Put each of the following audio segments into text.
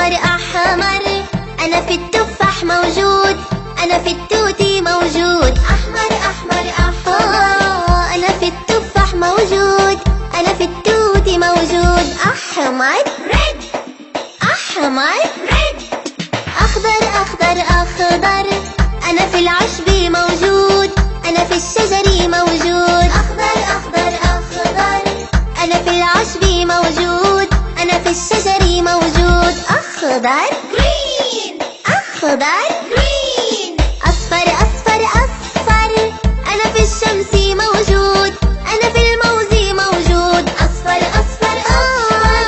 أحمر أحمر، أنا في التفاح موجود، أنا في التوتي موجود. أحمر أحمر أحمر، أنا في التفاح موجود، أنا في التوتي موجود. أحمر ريد، أحمر ريد. أخضر أخضر أخضر، أنا في العشب موجود، أنا في الشجر موجود. أخضر أخضر أخضر، أنا في العشب موجود، أنا في الشجر موجود. أخضر green، أخضر green. أصفر أصفر أصفر، أنا في الشمس موجود، أنا في الموز موجود. أصفر أصفر أصفر،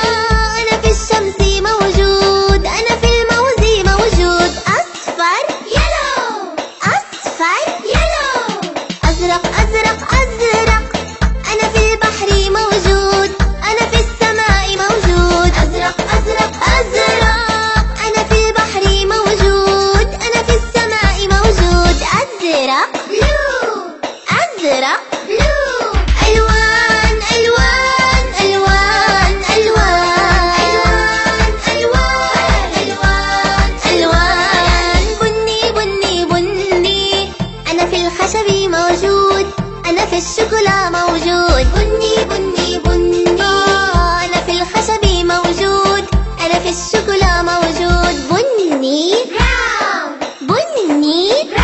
أنا في الشمس موجود، أنا في الموز موجود. أصفر yellow، أصفر yellow. أزرق أزرق أزرق، أنا في البحر موجود، أنا في السماء موجود. أزرق أزرق أزرق، أنا في البحر موجود، أنا في السماء موجود. أزرق blue، أزرق blue. ألوان ألوان ألوان ألوان ألوان ألوان ألوان. بني بني بني، أنا في الخشب موجود، أنا في الشوكولا موجود. بني بني بني، أنا في الخشب موجود، أنا في الشوكولا موجود. بني براون، بني براون.